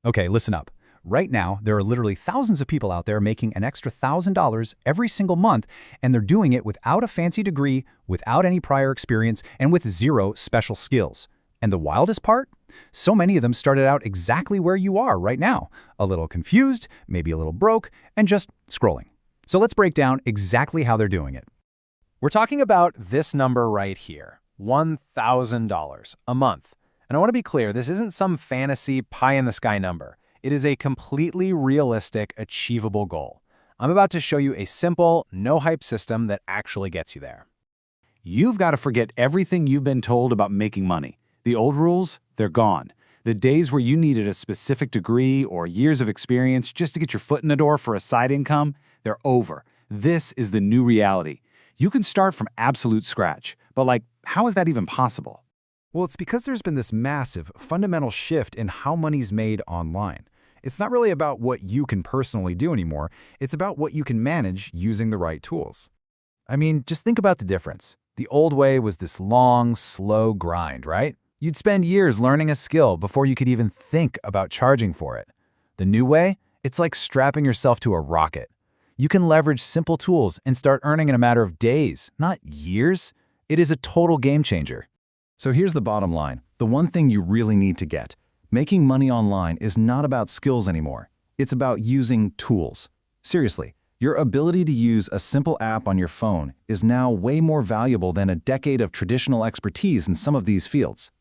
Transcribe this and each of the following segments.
Okay, listen up. Right now, there are literally thousands of people out there making an extra $1,000 every single month, and they're doing it without a fancy degree, without any prior experience, and with zero special skills. And the wildest part? So many of them started out exactly where you are right now, a little confused, maybe a little broke, and just scrolling. So let's break down exactly how they're doing it. We're talking about this number right here, $1,000 a month. And I want to be clear, this isn't some fantasy pie-in-the-sky number. It is a completely realistic, achievable goal. I'm about to show you a simple, no-hype system that actually gets you there. You've got to forget everything you've been told about making money. The old rules, they're gone. The days where you needed a specific degree or years of experience just to get your foot in the door for a side income, they're over. This is the new reality. You can start from absolute scratch, but how is that even possible? Well, it's because there's been this massive, fundamental shift in how money's made online. It's not really about what you can personally do anymore. It's about what you can manage using the right tools. I mean, just think about the difference. The old way was this long, slow grind, right? You'd spend years learning a skill before you could even think about charging for it. The new way? It's like strapping yourself to a rocket. You can leverage simple tools and start earning in a matter of days, not years. It is a total game changer. So here's the bottom line. The one thing you really need to get. Making money online is not about skills anymore. It's about using tools. Seriously, your ability to use a simple app on your phone is now way more valuable than a decade of traditional expertise in some of these fields.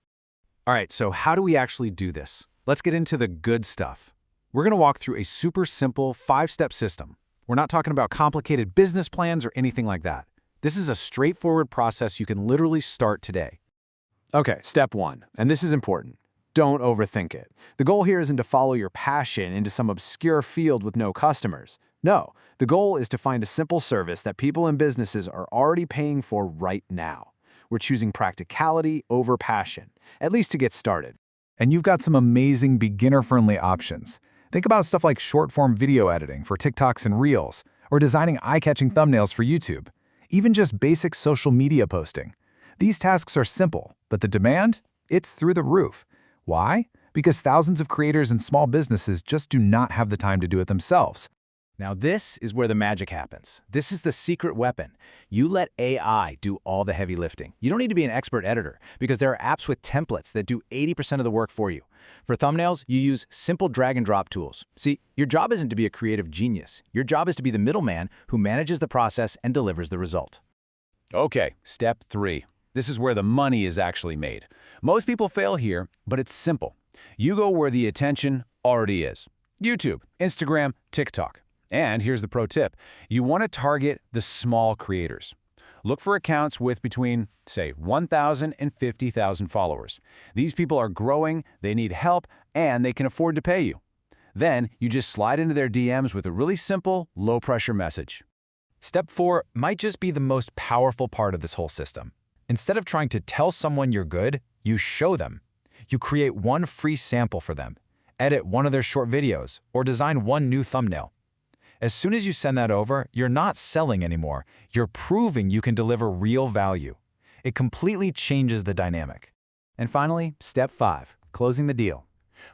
All right, so how do we actually do this? Let's get into the good stuff. We're going to walk through a super simple 5-step system. We're not talking about complicated business plans or anything like that. This is a straightforward process you can literally start today. Okay, step 1, and this is important. Don't overthink it. The goal here isn't to follow your passion into some obscure field with no customers. No, the goal is to find a simple service that people and businesses are already paying for right now. We're choosing practicality over passion, at least to get started. And you've got some amazing beginner-friendly options. Think about stuff like short-form video editing for TikToks and Reels, or designing eye-catching thumbnails for YouTube, even just basic social media posting. These tasks are simple, but the demand? It's through the roof. Why? Because thousands of creators and small businesses just do not have the time to do it themselves. Now this is where the magic happens. This is the secret weapon. You let AI do all the heavy lifting. You don't need to be an expert editor because there are apps with templates that do 80% of the work for you. For thumbnails, you use simple drag and drop tools. See, your job isn't to be a creative genius. Your job is to be the middleman who manages the process and delivers the result. Okay, step 3. This is where the money is actually made. Most people fail here, but it's simple. You go where the attention already is. YouTube, Instagram, TikTok. And here's the pro tip. You want to target the small creators. Look for accounts with between, say, 1,000 and 50,000 followers. These people are growing, they need help, and they can afford to pay you. Then you just slide into their DMs with a really simple, low-pressure message. Step 4 might just be the most powerful part of this whole system. Instead of trying to tell someone you're good, you show them. You create one free sample for them, edit one of their short videos, or design one new thumbnail. As soon as you send that over, you're not selling anymore. You're proving you can deliver real value. It completely changes the dynamic. And finally, step 5, closing the deal.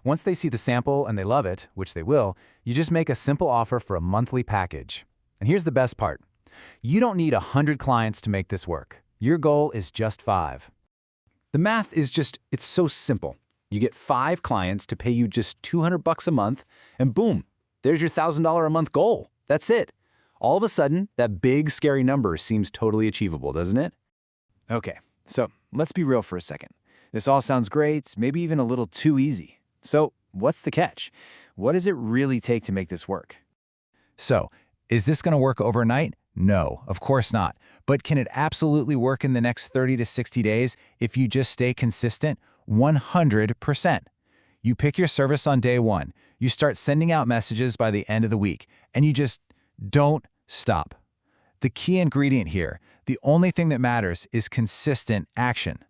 Once they see the sample and they love it, which they will, you just make a simple offer for a monthly package. And here's the best part. You don't need 100 clients to make this work. Your goal is just 5. The math is it's so simple. You get 5 clients to pay you just $200 a month, and boom, there's your $1,000 a month goal. That's it. All of a sudden, that big, scary number seems totally achievable, doesn't it? Okay, so let's be real for a second. This all sounds great, maybe even a little too easy. So what's the catch? What does it really take to make this work? So, is this going to work overnight? No, of course not. But can it absolutely work in the next 30 to 60 days if you just stay consistent? 100%. You pick your service on day 1. You start sending out messages by the end of the week, and you just don't stop. The key ingredient here, the only thing that matters, is consistent action.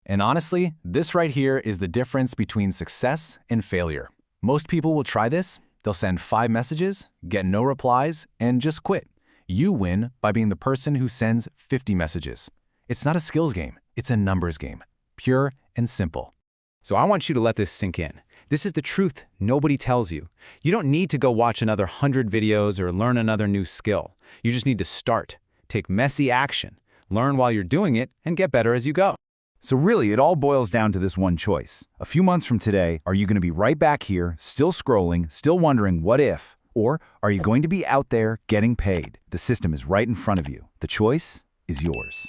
And honestly, this right here is the difference between success and failure. Most people will try this. They'll send 5 messages, get no replies, and just quit. You win by being the person who sends 50 messages. It's not a skills game, it's a numbers game. Pure and simple. So I want you to let this sink in. This is the truth nobody tells you. You don't need to go watch another 100 videos or learn another new skill. You just need to start, take messy action, learn while you're doing it, and get better as you go. So really, it all boils down to this one choice. A few months from today, are you going to be right back here, still scrolling, still wondering what if? Or are you going to be out there getting paid? The system is right in front of you. The choice is yours.